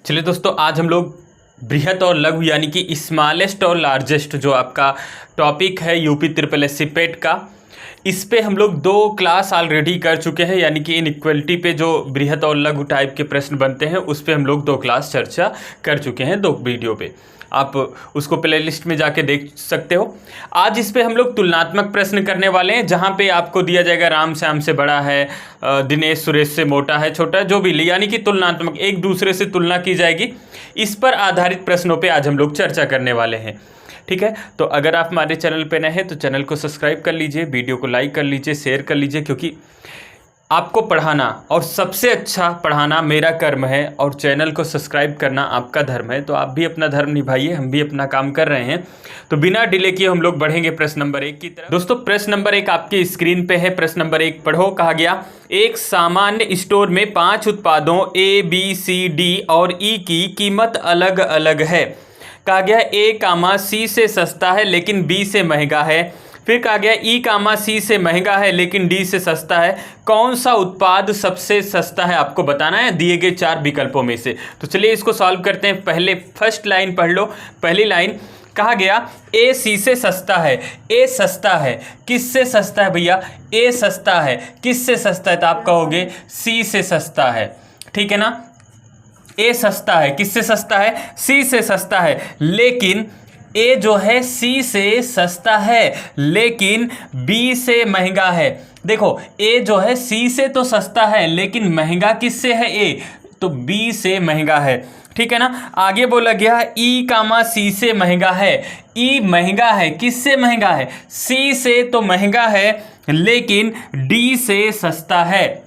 चलिए दोस्तों, आज हम लोग बृहत और लघु यानी कि स्मॉलेस्ट और लार्जेस्ट जो आपका टॉपिक है यूपी ट्रिपल एस सी पेट का, इस पे हम लोग 2 क्लास ऑलरेडी कर चुके हैं। यानी कि इनइक्वलिटी पे जो बृहत और लघु टाइप के प्रश्न बनते हैं उस पे हम लोग 2 क्लास चर्चा कर चुके हैं 2 वीडियो पे। आप उसको प्लेलिस्ट में जाके देख सकते हो। आज इस पे हम लोग तुलनात्मक प्रश्न करने वाले हैं, जहाँ पे आपको दिया जाएगा राम श्याम से बड़ा है, दिनेश सुरेश से मोटा है, छोटा है, जो भी, यानी कि तुलनात्मक, एक दूसरे से तुलना की जाएगी। इस पर आधारित प्रश्नों पे आज हम लोग चर्चा करने वाले हैं। ठीक है, तो अगर आप हमारे चैनल पे नए हैं तो चैनल को सब्सक्राइब कर लीजिए, वीडियो को लाइक कर लीजिए, शेयर कर लीजिए, क्योंकि आपको पढ़ाना और सबसे अच्छा पढ़ाना मेरा कर्म है और चैनल को सब्सक्राइब करना आपका धर्म है। तो आप भी अपना धर्म निभाइए, हम भी अपना काम कर रहे हैं। तो बिना डिले किए हम लोग बढ़ेंगे प्रश्न नंबर 1 की तरफ। दोस्तों, प्रश्न नंबर 1 आपकी स्क्रीन पे है। प्रश्न नंबर 1 पढ़ो। कहा गया, एक सामान्य स्टोर में 5 उत्पादों ए, बी, सी, डी और ई की कीमत अलग अलग है। कहा गया ए, सी से सस्ता है लेकिन बी से महंगा है। फिर कहा गया ई, सी से महंगा है लेकिन डी से सस्ता है। कौन सा उत्पाद सबसे सस्ता है आपको बताना है दिए गए 4 विकल्पों में से। तो चलिए इसको सॉल्व करते हैं। पहले फर्स्ट लाइन पढ़ लो। पहली लाइन, कहा गया ए सी से सस्ता है। ए सस्ता है, किससे सस्ता है भैया? ए सस्ता है, किससे सस्ता है? तो आप कहोगे सी से सस्ता है। ठीक है ना, ए सस्ता है, किससे सस्ता है? सी से सस्ता है। लेकिन ए जो है सी से सस्ता है लेकिन बी से महंगा है। देखो, ए जो है सी से तो सस्ता है लेकिन महंगा किससे है? ए, तो बी से महंगा है। ठीक है ना, आगे बोला गया ई, सी से महंगा है। ई महंगा है, किससे महंगा है? सी से तो महंगा है लेकिन डी से सस्ता है।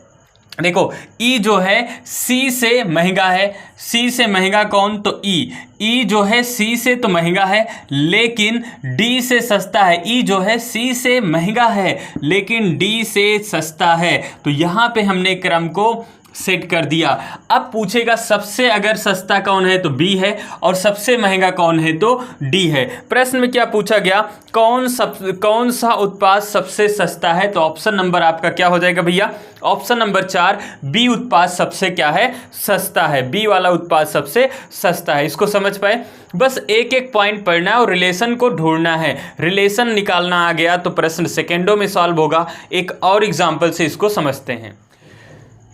देखो, ई जो है सी से महंगा है। सी से महंगा कौन? तो ई। ई जो है सी से तो महंगा है लेकिन डी से सस्ता है। ई जो है सी से महंगा है लेकिन डी से सस्ता है। तो यहाँ पे हमने क्रम को सेट कर दिया। अब पूछेगा सबसे अगर सस्ता कौन है तो बी है और सबसे महंगा कौन है तो डी है। प्रश्न में क्या पूछा गया? कौन सा उत्पाद सबसे सस्ता है? तो ऑप्शन नंबर आपका क्या हो जाएगा भैया? ऑप्शन नंबर 4, बी उत्पाद सबसे क्या है? सस्ता है। बी वाला उत्पाद सबसे सस्ता है। इसको समझ पाए? बस एक एक पॉइंट पढ़ना है और रिलेशन को ढूंढना है। रिलेशन निकालना आ गया तो प्रश्न सेकेंडों में सॉल्व होगा। एक और एग्जाम्पल से इसको समझते हैं।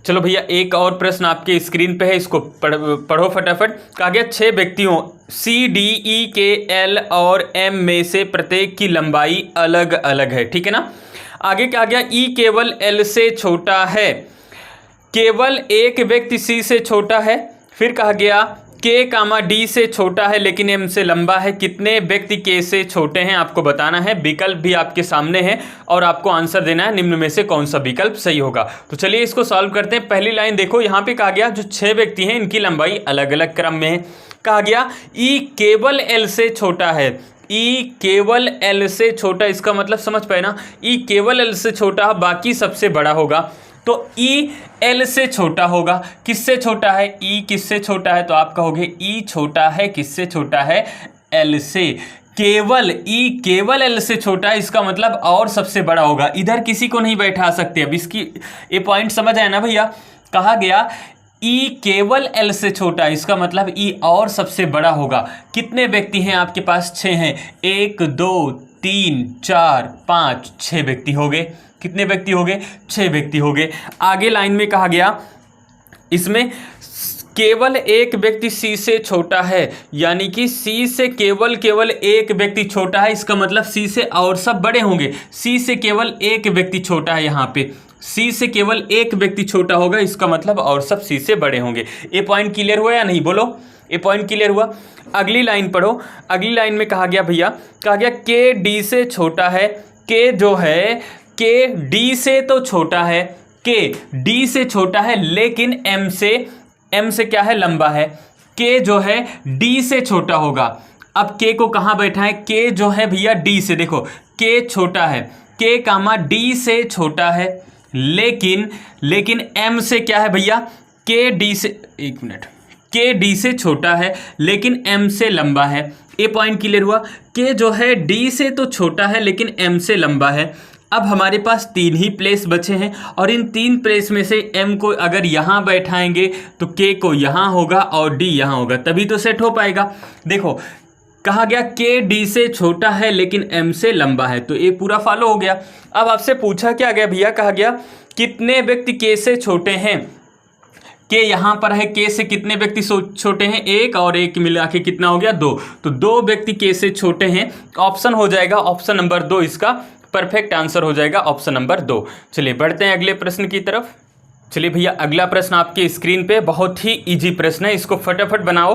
चलो भैया, एक और प्रश्न आपके स्क्रीन पे है, इसको पढ़ो फटाफट। कहा गया 6 व्यक्तियों सी, डी, ई के एल और एम में से प्रत्येक की लंबाई अलग अलग है। ठीक है ना, आगे कहा गया ई केवल एल से छोटा है। केवल एक व्यक्ति सी से छोटा है। फिर कहा गया के, डी से छोटा है लेकिन एम से लंबा है। कितने व्यक्ति के से छोटे हैं आपको बताना है। विकल्प भी आपके सामने है और आपको आंसर देना है निम्न में से कौन सा विकल्प सही होगा। तो चलिए इसको सॉल्व करते हैं। पहली लाइन देखो, यहाँ पे कहा गया जो 6 व्यक्ति हैं इनकी लंबाई अलग अलग क्रम में है। कहा गया ई केवल एल से छोटा है। ई केवल एल से छोटा, इसका मतलब समझ पाए ना? ई केवल एल से छोटा, बाकी सबसे बड़ा होगा। तो ई एल से छोटा होगा। किससे छोटा है? ई किससे छोटा है? तो आप कहोगे ई छोटा है, किससे छोटा है? एल से। केवल ई केवल एल से छोटा है, इसका मतलब और सबसे बड़ा होगा। इधर किसी को नहीं बैठा सकते। अब इसकी ये पॉइंट समझ आया ना भैया? कहा गया ई केवल एल से छोटा है, इसका मतलब ई और सबसे बड़ा होगा। कितने व्यक्ति हैं आपके पास? 6 हैं। 1 2 3 4 5 6 व्यक्ति हो गए। कितने व्यक्ति हो गए? 6 व्यक्ति हो गए। आगे लाइन में कहा गया इसमें केवल एक व्यक्ति सी से छोटा है, यानी कि सी से केवल एक व्यक्ति छोटा है। इसका मतलब सी से और सब बड़े होंगे। सी से केवल एक व्यक्ति छोटा है। यहाँ पे सी से केवल एक व्यक्ति छोटा होगा, इसका मतलब और सब सी से बड़े होंगे। ये पॉइंट क्लियर हुआ या नहीं? बोलो, ये पॉइंट क्लियर हुआ? अगली लाइन पढ़ो। अगली लाइन में कहा गया भैया, कहा गया के डी से छोटा है। के जो है के डी से तो छोटा है। के डी से छोटा है लेकिन एम से क्या है? लंबा है। के जो है डी से छोटा होगा। अब के को कहाँ बैठा है? के जो है भैया डी से। देखो, के छोटा है। के डी से छोटा है लेकिन एम से क्या है भैया? के डी से, एक मिनट, के डी से छोटा है लेकिन एम से लंबा है। ये पॉइंट क्लियर हुआ? के जो है डी से तो छोटा है लेकिन एम से लंबा है। अब हमारे पास 3 ही प्लेस बचे हैं और इन 3 प्लेस में से m को अगर यहाँ बैठाएंगे तो k को यहाँ होगा और d यहाँ होगा, तभी तो सेट हो पाएगा। देखो कहा गया k d से छोटा है लेकिन m से लंबा है, तो ये पूरा फॉलो हो गया। अब आपसे पूछा क्या गया भैया, कहा गया कितने व्यक्ति k से छोटे हैं। k यहाँ पर है, k से कितने व्यक्ति छोटे हैं, 1 और 1 मिला के कितना हो गया 2, तो 2 व्यक्ति k से छोटे हैं। ऑप्शन हो जाएगा ऑप्शन नंबर 2, इसका परफेक्ट आंसर हो जाएगा ऑप्शन नंबर 2। चलिए बढ़ते हैं अगले प्रश्न की तरफ। चलिए भैया अगला प्रश्न आपके स्क्रीन पे बहुत ही इजी प्रश्न है, इसको फटाफट बनाओ।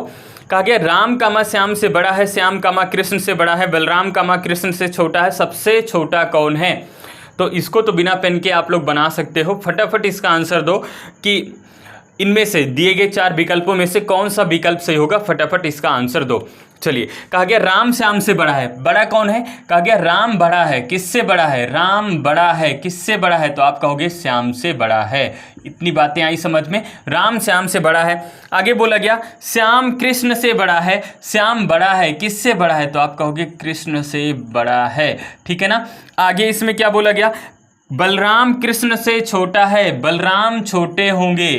कहा गया राम कामा श्याम से बड़ा है, श्याम कामा कृष्ण से बड़ा है, बलराम कामा कृष्ण से छोटा है, सबसे छोटा कौन है। तो इसको तो बिना पेन के आप लोग बना सकते हो। फटाफट इसका आंसर दो कि इनमें से दिए गए 4 विकल्पों में से कौन सा विकल्प सही होगा, फटाफट इसका आंसर दो। चलिए कहा गया राम श्याम से बड़ा है, बड़ा कौन है, कहा गया राम बड़ा है, किससे बड़ा है, राम बड़ा है, किससे बड़ा है, तो आप कहोगे श्याम से बड़ा है। इतनी बातें आई समझ में, राम श्याम से बड़ा है। आगे बोला गया श्याम कृष्ण से बड़ा है, श्याम बड़ा है, किससे बड़ा है, तो आप कहोगे कृष्ण से बड़ा है, ठीक है ना। आगे इसमें क्या बोला गया, बलराम कृष्ण से छोटा है, बलराम छोटे होंगे,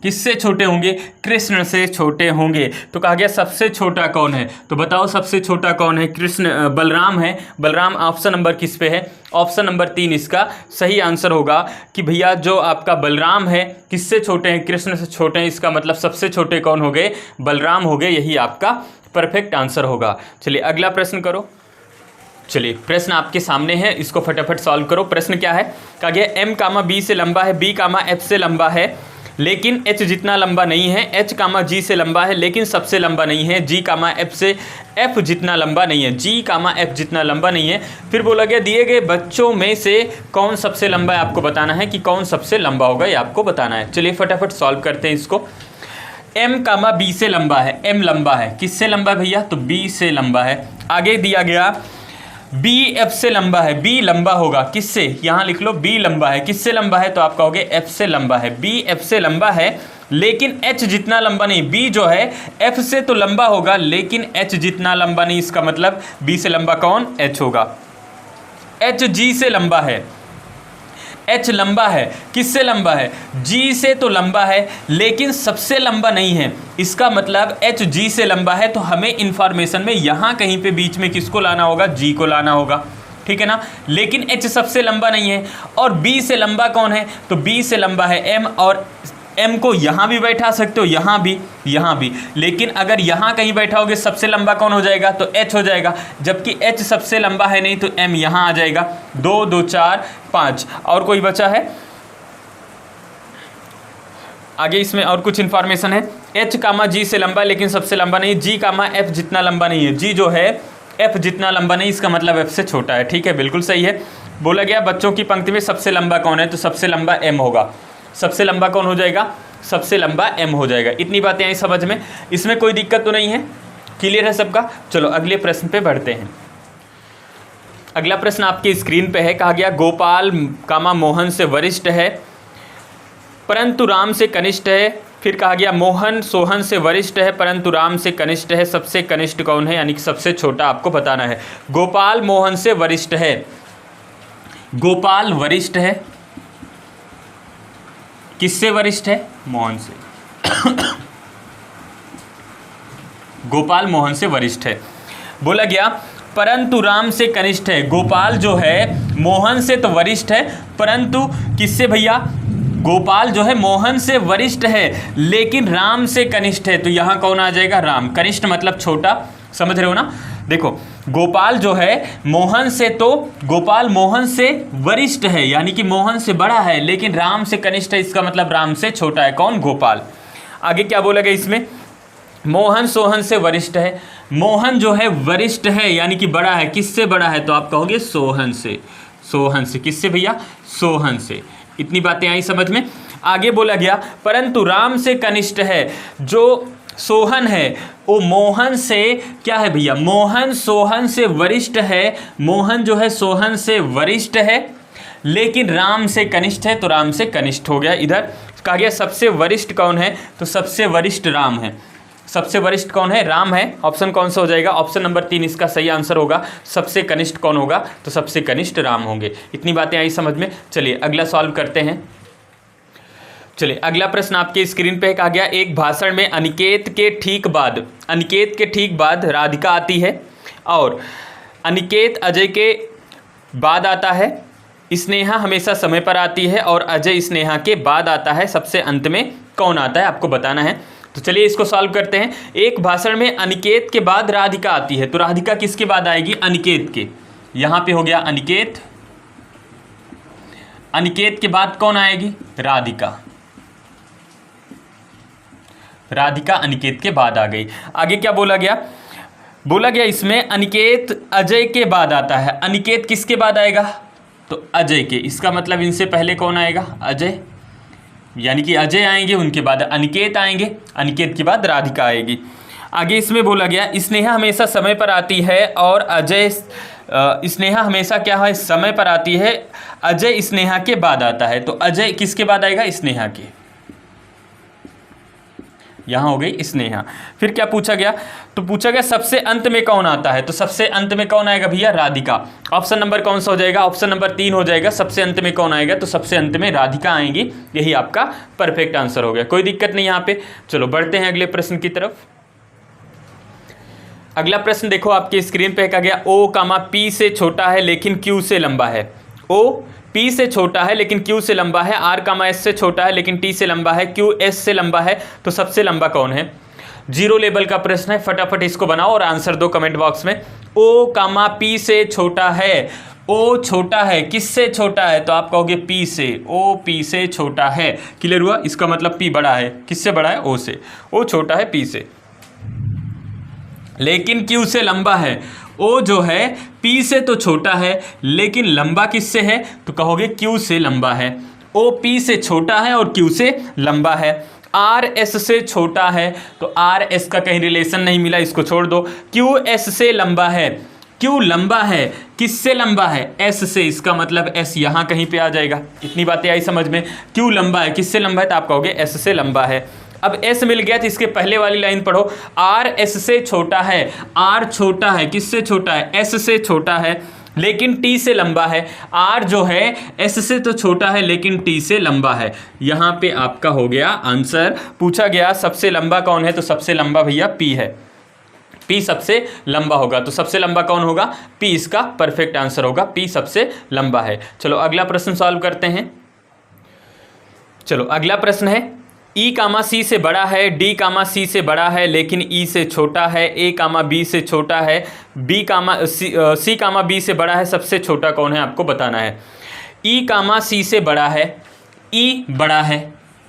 किससे छोटे होंगे, कृष्ण से छोटे होंगे। तो कहा गया सबसे छोटा कौन है, तो बताओ सबसे छोटा कौन है, कृष्ण बलराम है। बलराम ऑप्शन नंबर किस पे है, ऑप्शन नंबर 3 इसका सही आंसर होगा कि भैया जो आपका बलराम है किससे छोटे हैं, कृष्ण से छोटे हैं, इसका मतलब सबसे छोटे कौन हो गए, बलराम हो गए, यही आपका परफेक्ट आंसर होगा। चलिए अगला प्रश्न करो। चलिए प्रश्न आपके सामने है, इसको फटाफट सॉल्व करो। प्रश्न क्या है, कहा गया m कामा b से लंबा है, b कामा f से लंबा है लेकिन h जितना लंबा नहीं है, h कामा g से लंबा है लेकिन सबसे लंबा नहीं है, g कामा f से f जितना लंबा नहीं है, g कामा f जितना लंबा नहीं है। फिर बोला गया दिए गए बच्चों में से कौन सबसे लंबा है, आपको बताना है कि कौन सबसे लंबा होगा, ये आपको बताना है। चलिए फटाफट सॉल्व करते हैं इसको। m कामा b से लंबा है, m लंबा है, किससे लंबा है भैया, तो b से लंबा है। आगे दिया गया b f से लंबा है, b लंबा होगा किससे, यहाँ लिख लो b लंबा है, किससे लंबा है, तो आप कहोगे f से लंबा है, b f से लंबा है लेकिन h जितना लंबा नहीं। b जो है f से तो लंबा होगा लेकिन h जितना लंबा नहीं, इसका मतलब b से लंबा कौन, h होगा। h g से लंबा है, h लंबा है, किससे लंबा है, g से तो लंबा है लेकिन सबसे लंबा नहीं है, इसका मतलब h g से लंबा है। तो हमें इंफॉर्मेशन में यहाँ कहीं पे बीच में किसको लाना होगा, g को लाना होगा, ठीक है ना। लेकिन h सबसे लंबा नहीं है और b से लंबा कौन है, तो b से लंबा है m, और m को यहाँ भी बैठा सकते हो, यहाँ भी, लेकिन अगर यहाँ कहीं बैठाओगे सबसे लंबा कौन हो जाएगा, तो h हो जाएगा, जबकि h सबसे लंबा है नहीं, तो m यहाँ आ जाएगा। 2 2 4 5, और कोई बचा है आगे, इसमें और कुछ इन्फॉर्मेशन है। h कामा g से लंबा लेकिन सबसे लंबा नहीं, g कामा f जितना लंबा नहीं है, g जो है f जितना लंबा नहीं, इसका मतलब f से छोटा है, ठीक है, बिल्कुल सही है। बोला गया बच्चों की पंक्ति में सबसे लंबा कौन है, तो सबसे लंबा m होगा, सबसे लंबा कौन हो जाएगा, सबसे लंबा m हो जाएगा। इतनी बातें आई समझ में, इसमें कोई दिक्कत तो नहीं है, क्लियर है सबका। चलो अगले प्रश्न पे बढ़ते हैं। अगला प्रश्न आपके स्क्रीन पे है, कहा गया गोपाल कामा मोहन से वरिष्ठ है परंतु राम से कनिष्ठ है। फिर कहा गया मोहन सोहन से वरिष्ठ है परंतु राम से कनिष्ठ है, सबसे कनिष्ठ कौन है, यानी कि सबसे छोटा आपको बताना है। गोपाल मोहन से वरिष्ठ है, गोपाल वरिष्ठ है, किससे वरिष्ठ है, मोहन से गोपाल मोहन से वरिष्ठ है। बोला गया परंतु राम से कनिष्ठ है, गोपाल जो है मोहन से तो वरिष्ठ है परंतु किससे भैया, गोपाल जो है मोहन से वरिष्ठ है लेकिन राम से कनिष्ठ है, तो यहाँ कौन आ जाएगा, राम। कनिष्ठ मतलब छोटा, समझ रहे हो ना। देखो गोपाल जो है मोहन से, तो गोपाल मोहन से वरिष्ठ है यानी कि मोहन से बड़ा है, लेकिन राम से कनिष्ठ है, इसका मतलब राम से छोटा है, कौन, गोपाल। आगे क्या बोला गया इसमें, मोहन सोहन से वरिष्ठ है, मोहन जो है वरिष्ठ है यानी कि बड़ा है, किससे बड़ा है, तो आप कहोगे सोहन से, सोहन से, किससे भैया, सोहन से। इतनी बातें आई समझ में। आगे बोला गया परंतु राम से कनिष्ठ है, जो सोहन है वो मोहन से क्या है भैया, मोहन सोहन से वरिष्ठ है, मोहन जो है सोहन से वरिष्ठ है लेकिन राम से कनिष्ठ है, तो राम से कनिष्ठ हो गया। इधर कहा गया सबसे वरिष्ठ कौन है, तो सबसे वरिष्ठ राम है, सबसे वरिष्ठ कौन है? राम है। ऑप्शन कौन सा हो जाएगा? ऑप्शन नंबर 3 इसका सही आंसर होगा। सबसे कनिष्ठ कौन होगा? तो सबसे कनिष्ठ राम होंगे। इतनी बातें आई समझ में। चलिए अगला सॉल्व करते हैं। चलिए अगला प्रश्न आपके स्क्रीन पे आ गया। एक भाषण में अनिकेत के ठीक बाद राधिका आती है और अनिकेत अजय के बाद आता है। स्नेहा हमेशा समय पर आती है और अजय स्नेहा के बाद आता है। सबसे अंत में कौन आता है आपको बताना है। तो चलिए इसको सॉल्व करते हैं। एक भाषण में अनिकेत के बाद राधिका आती है, तो राधिका किसके बाद आएगी? अनिकेत के। यहां पे हो गया अनिकेत, अनिकेत के बाद कौन आएगी? राधिका। राधिका अनिकेत के बाद आ गई। आगे क्या बोला गया? बोला गया इसमें अनिकेत अजय के बाद आता है। अनिकेत किसके बाद आएगा? तो अजय के। इसका मतलब इनसे पहले कौन आएगा? अजय, यानी कि अजय आएंगे, उनके बाद अनिकेत आएंगे, अनिकेत के बाद राधिका आएगी। आगे इसमें बोला गया स्नेहा हमेशा समय पर आती है और अजय स्नेहा हमेशा क्या है? समय पर आती है। अजय स्नेहा के बाद आता है, तो अजय किसके बाद आएगा? स्नेहा के। यहाँ हो गई स्नेहा। फिर क्या पूछा गया? तो पूछा गया सबसे अंत में कौन आता है, तो सबसे अंत में कौन आएगा भैया? राधिका। ऑप्शन नंबर कौन सा हो जाएगा? ऑप्शन नंबर 3 हो जाएगा। सबसे अंत में कौन आएगा? तो सबसे अंत में राधिका आएंगी। यही आपका परफेक्ट आंसर हो गया। कोई दिक्कत नहीं यहाँ पे। चलो बढ़ते हैं अगले प्रश्न की तरफ। अगला प्रश्न देखो आपके स्क्रीन पे क्या गया? O, P से छोटा है लेकिन Q से लंबा है। O P से छोटा है लेकिन Q से लंबा है। R, S से छोटा है लेकिन T से लंबा है। Q S से लंबा है, तो सबसे लंबा कौन है? 0 लेवल का प्रश्न है। फटाफट इसको बनाओ और आंसर दो कमेंट बॉक्स में। O, P से छोटा है। O छोटा है, किससे छोटा है? तो आप कहोगे P से। O P से छोटा है। क्लियर हुआ? इसका मतलब P बड़ा है। किससे बड़ा है? O से। O छोटा है P से, लेकिन Q से लंबा है। O जो है P से तो छोटा है लेकिन लंबा किससे है? तो कहोगे Q से लंबा है। O P से छोटा है और Q से लंबा है। R S से छोटा है, तो R S का कहीं रिलेशन नहीं मिला, इसको छोड़ दो। Q S से लंबा है। Q लंबा है, किससे लंबा है? S से। इसका मतलब S यहाँ कहीं पे आ जाएगा। इतनी बातें आई समझ में। Q लंबा है, किससे लंबा है? तो आप कहोगे S से लंबा है। अब S मिल गया तो इसके पहले वाली लाइन पढ़ो। R S से छोटा है। R छोटा है, किससे छोटा है? S से छोटा है लेकिन T से लंबा है। R जो है S से तो छोटा है लेकिन T से लंबा है। यहाँ पे आपका हो गया आंसर। पूछा गया सबसे लंबा कौन है, तो सबसे लंबा भैया P है। P सबसे लंबा होगा, तो सबसे लंबा कौन होगा? P इसका परफेक्ट आंसर होगा। P सबसे लंबा है। चलो अगला प्रश्न सॉल्व करते हैं। चलो अगला प्रश्न है E, C से बड़ा है, D, C से बड़ा है लेकिन E से छोटा है, A, B से छोटा है, C, B से बड़ा है। सबसे छोटा कौन है आपको बताना है। E, C से बड़ा है। E बड़ा है,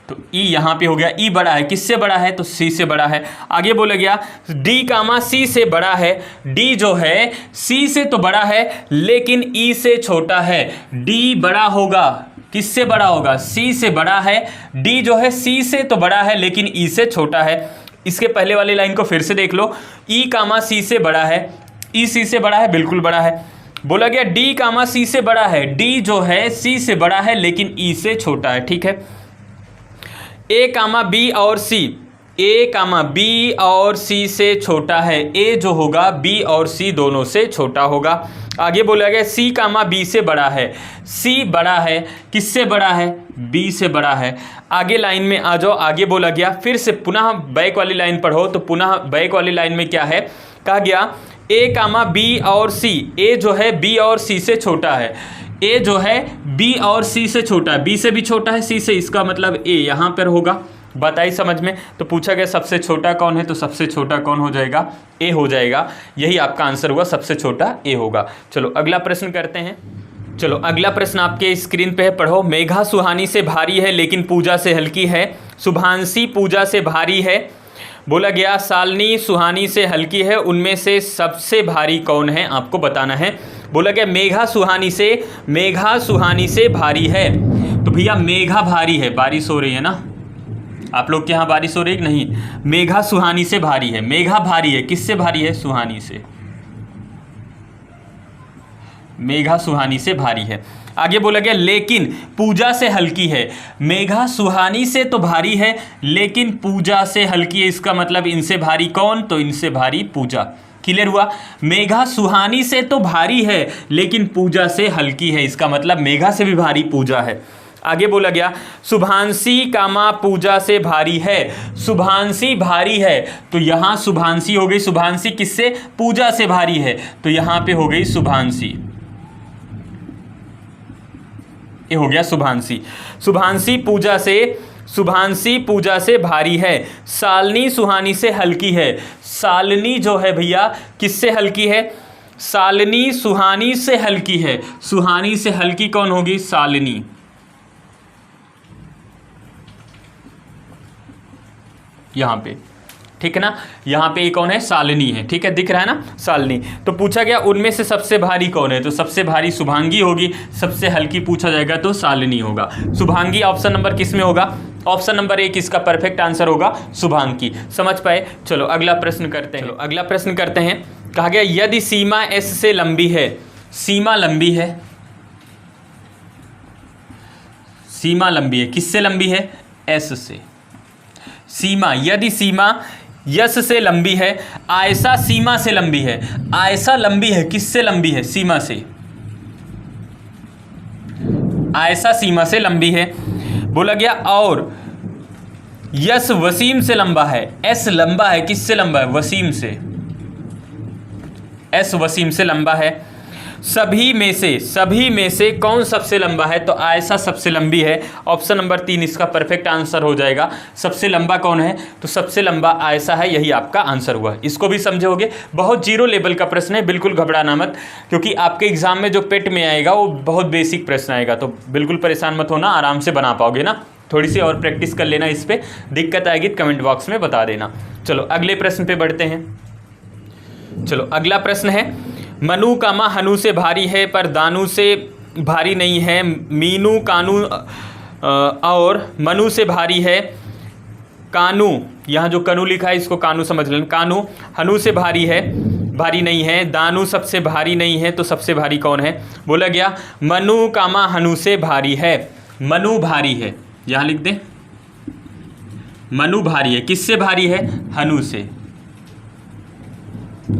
तो E यहाँ पे हो गया। E बड़ा है, किससे बड़ा है? तो C से बड़ा है। आगे बोला गया D, C से बड़ा है। D जो है C से तो बड़ा है लेकिन E से छोटा है। D बड़ा होगा, किससे बड़ा होगा? C से बड़ा है। D जो है C से तो बड़ा है लेकिन E से छोटा है। इसके पहले वाली लाइन को फिर से देख लो। E, C से बड़ा है। E C से बड़ा है, बिल्कुल बड़ा है। बोला गया D, C से बड़ा है। D जो है C से बड़ा है लेकिन E से छोटा है। ठीक है। A, B और C। A, B और C से छोटा है। A जो होगा B और C दोनों से छोटा होगा। आगे बोला गया C, B से बड़ा है। C बड़ा है, किससे बड़ा है? B से बड़ा है। आगे लाइन में आ जाओ। आगे बोला गया फिर से पुनः बैक वाली लाइन पढ़ो, तो पुनः बैक वाली लाइन में क्या है? कहा गया A, B और C। A जो है B और C से छोटा है। A जो है B और C से छोटा है। B से भी छोटा है C से, इसका मतलब A यहाँ पर होगा। बताई समझ में। तो पूछा गया सबसे छोटा कौन है, तो सबसे छोटा कौन हो जाएगा? A हो जाएगा। यही आपका आंसर हुआ, सबसे छोटा A होगा। चलो अगला प्रश्न करते हैं। चलो अगला प्रश्न आपके स्क्रीन पे है, पढ़ो। मेघा सुहानी से भारी है लेकिन पूजा से हल्की है। शुभांशी पूजा से भारी है। बोला गया शालिनी सुहानी से हल्की है। उनमें से सबसे भारी कौन है आपको बताना है। बोला गया मेघा सुहानी से भारी है। तो भैया मेघा भारी है, बारिश हो रही है ना आप लोग के यहाँ? बारिश हो रही है कि नहीं? मेघा सुहानी से भारी है। मेघा भारी है, किससे भारी है? सुहानी से। मेघा सुहानी से भारी है। आगे बोला गया लेकिन पूजा से हल्की है। मेघा सुहानी से तो भारी है लेकिन पूजा से हल्की है, इसका मतलब इनसे भारी कौन? तो इनसे भारी पूजा। क्लियर हुआ? मेघा सुहानी से तो भारी है लेकिन पूजा से हल्की है, इसका मतलब मेघा से भी भारी पूजा है। आगे बोला गया शुभांशी कामा पूजा से भारी है। शुभांशी भारी है तो यहां शुभांशी हो गई। शुभांशी किससे? पूजा से भारी है, तो यहां पे हो गई शुभांशी, ये हो गया शुभांशी। शुभांशी पूजा से भारी है। शालिनी सुहानी से हल्की है। शालिनी जो है भैया किससे हल्की है? शालिनी सुहानी से हल्की है। सुहानी से हल्की कौन होगी? शालिनी। यहां पे ठीक है ना, यहां पे कौन है? शालिनी है। ठीक है, दिख रहा है ना, शालिनी। तो पूछा गया उनमें से सबसे भारी कौन है? तो सबसे भारी शुभांगी होगी, सबसे हल्की पूछा जाएगा तो शालिनी होगा। शुभांगी ऑप्शन नंबर किस में होगा? ऑप्शन नंबर 1 इसका परफेक्ट आंसर होगा शुभांगी। समझ पाए? चलो अगला प्रश्न करते हैं। कहा गया यदि सीमा एस से लंबी है। सीमा लंबी है, सीमा लंबी है, किससे लंबी है? एस से। सीमा, यदि सीमा यस से लंबी है, आयसा सीमा से लंबी है। आयसा लंबी है, किससे लंबी है? सीमा से। आयसा सीमा से लंबी है। बोला गया और यस वसीम से लंबा है। एस लंबा है, किससे लंबा है? वसीम से। एस वसीम से लंबा है। सभी में से कौन सबसे लंबा है? तो आयशा सबसे लंबी है। ऑप्शन नंबर 3 इसका परफेक्ट आंसर हो जाएगा। सबसे लंबा कौन है? तो सबसे लंबा आयशा है, यही आपका आंसर हुआ। इसको भी समझे होगे। बहुत जीरो लेवल का प्रश्न है, बिल्कुल घबराना मत, क्योंकि आपके एग्जाम में जो पेट में आएगा वो बहुत बेसिक प्रश्न आएगा, तो बिल्कुल परेशान मत होना, आराम से बना पाओगे ना। थोड़ी सी और प्रैक्टिस कर लेना, इस पर दिक्कत आएगी तो कमेंट बॉक्स में बता देना। चलो अगले प्रश्न पे बढ़ते हैं। चलो अगला प्रश्न है मनु कामा हनु से भारी है पर दानु से भारी नहीं है। मीनू कानू और मनु से भारी है। कानू, यहाँ जो कनू लिखा है इसको कानू समझ लेना। कानू हनु से भारी है, भारी नहीं है। दानू सबसे भारी नहीं है, तो सबसे भारी कौन है? बोला गया मनु कामा हनु से भारी है। मनु भारी है, यहाँ लिख दें। मनु भारी है, किससे भारी है? हनु से।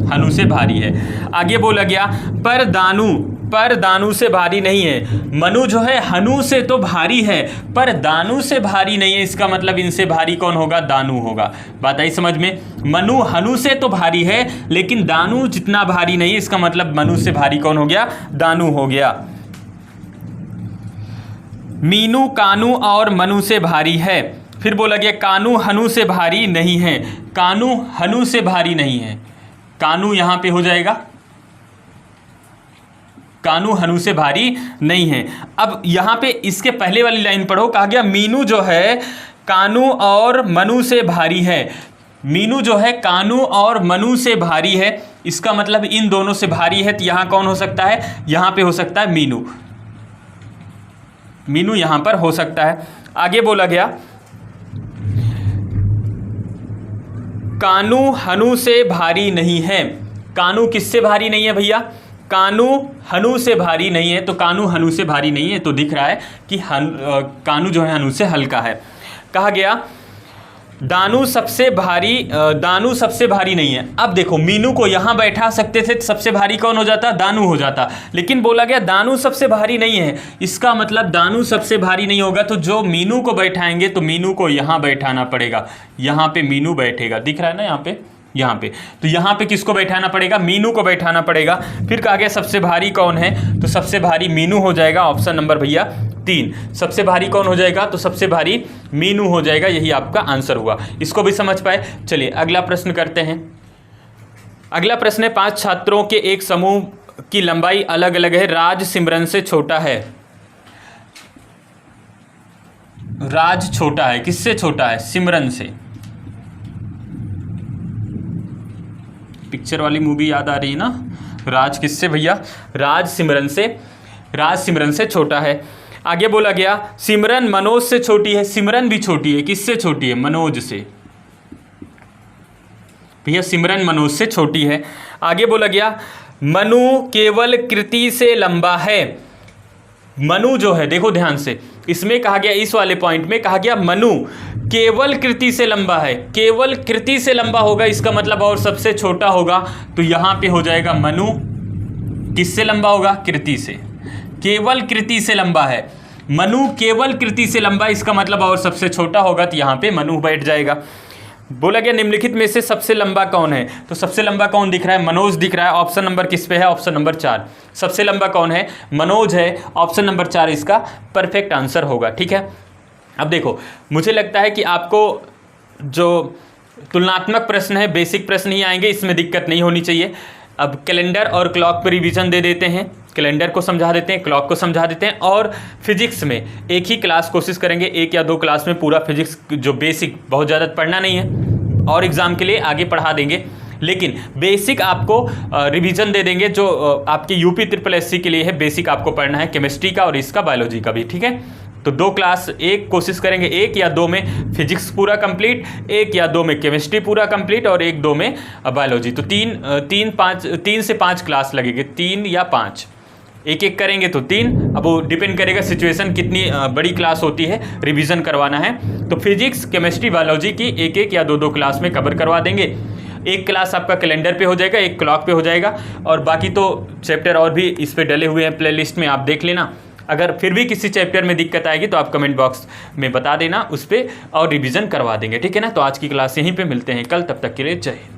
हनु से भारी है। आगे बोला गया पर दानू से भारी नहीं है। मनु जो है हनु से तो भारी है पर दानू से भारी नहीं है, इसका मतलब इनसे भारी कौन होगा? दानू होगा। बात आई समझ में? मनु हनु से तो भारी है लेकिन दानू जितना भारी नहीं है, इसका मतलब मनु से भारी कौन हो गया? दानू हो गया। मीनू कानू और मनु से भारी है। फिर बोला गया कानू हनु से भारी नहीं है। कानू हनु से भारी नहीं है, कानू यहां पे हो जाएगा। कानू हनु से भारी नहीं है। अब यहां पे इसके पहले वाली लाइन पढ़ो। कहा गया मीनू जो है कानू और मनु से भारी है। मीनू जो है कानू और मनु से भारी है, इसका मतलब इन दोनों से भारी है, तो यहां कौन हो सकता है? यहां पे हो सकता है मीनू। मीनू यहां पर हो सकता है। आगे बोला गया कानू हनु से भारी नहीं है। कानू किससे भारी नहीं है भैया? कानू हनु से भारी नहीं है, तो कानू हनु से भारी नहीं है, तो दिख रहा है कि कानू जो है हनु से हल्का है। कहा गया दानू सबसे भारी नहीं है। अब देखो मीनू को यहां बैठा सकते थे, सबसे भारी कौन हो जाता? दानू हो जाता, लेकिन बोला गया दानू सबसे भारी नहीं है, इसका मतलब दानू सबसे भारी नहीं होगा, तो जो मीनू को बैठाएंगे तो मीनू को यहां बैठाना पड़ेगा। यहां पे मीनू बैठेगा, दिख रहा है ना यहाँ पे, तो यहाँ पे किसको बैठाना पड़ेगा? मीनू को बैठाना पड़ेगा। फिर कहा गया सबसे भारी कौन है? तो सबसे भारी मीनू हो जाएगा। ऑप्शन नंबर भैया 3। सबसे भारी कौन हो जाएगा? तो सबसे भारी मीनू हो जाएगा, यही आपका आंसर हुआ। इसको भी समझ पाए? चलिए अगला प्रश्न करते हैं। अगला प्रश्न है 5 छात्रों के एक समूह की लंबाई अलग अलग है। राज सिमरन से छोटा है। राज छोटा है, किससे छोटा है? सिमरन से। पिक्चर वाली मूवी याद आ रही है ना? राज किससे भैया? राज सिमरन से छोटा है। आगे बोला गया सिमरन मनोज से छोटी है। सिमरन भी छोटी है, किससे छोटी है? मनोज से। भैया सिमरन मनोज से छोटी है। आगे बोला गया मनु केवल कृति से लंबा है। मनु जो है, देखो ध्यान से, इसमें कहा गया, इस वाले पॉइंट में कहा गया मनु केवल कृति से लंबा है। केवल कृति से लंबा होगा, इसका मतलब और सबसे छोटा होगा, तो यहां पे हो जाएगा मनु किससे लंबा होगा? कृति से। केवल कृति से लंबा है, मनु केवल कृति से लंबा, इसका मतलब और सबसे छोटा होगा, तो यहां पे मनु बैठ जाएगा। बोला गया निम्नलिखित में से सबसे लंबा कौन है? तो सबसे लंबा कौन दिख रहा है? मनोज दिख रहा है। ऑप्शन नंबर किस पे है? Option number 4। सबसे लंबा कौन है? मनोज है। ऑप्शन नंबर 4 इसका परफेक्ट आंसर होगा। ठीक है, अब देखो, मुझे लगता है कि आपको जो तुलनात्मक प्रश्न है, बेसिक प्रश्न ही आएंगे, इसमें दिक्कत नहीं होनी चाहिए। अब कैलेंडर और क्लॉक पर रिवीजन दे देते हैं, कैलेंडर को समझा देते हैं, क्लॉक को समझा देते हैं, और फिजिक्स में एक ही क्लास कोशिश करेंगे, 1 या 2 क्लास में पूरा फिजिक्स जो बेसिक, बहुत ज़्यादा पढ़ना नहीं है, और एग्ज़ाम के लिए आगे पढ़ा देंगे, लेकिन बेसिक आपको रिवीजन दे देंगे जो आपके यूपी SSSC के लिए है। बेसिक आपको पढ़ना है केमिस्ट्री का और इसका बायोलॉजी का भी। ठीक है, तो 2 क्लास, एक कोशिश करेंगे 1 या 2 में फिजिक्स पूरा कंप्लीट, 1 या 2 में केमिस्ट्री पूरा कंप्लीट, और 1-2 में बायोलॉजी। तो 3 से 5 क्लास लगेंगे, 3 या 5, एक करेंगे तो 3। अब वो डिपेंड करेगा सिचुएशन, कितनी बड़ी क्लास होती है, रिवीजन करवाना है। तो फिजिक्स, केमिस्ट्री, बायोलॉजी की 1-1 या 2-2 क्लास में कवर करवा देंगे। एक क्लास आपका कैलेंडर पे हो जाएगा, एक क्लॉक पे हो जाएगा, और बाकी तो चैप्टर और भी इस पे डले हुए हैं प्लेलिस्ट में, आप देख लेना। अगर फिर भी किसी चैप्टर में दिक्कत आएगी तो आप कमेंट बॉक्स में बता देना, उस पर और रिवीजन करवा देंगे। ठीक है ना, तो आज की क्लास यहीं पे मिलते हैं कल, तब तक के लिए जय हिंद।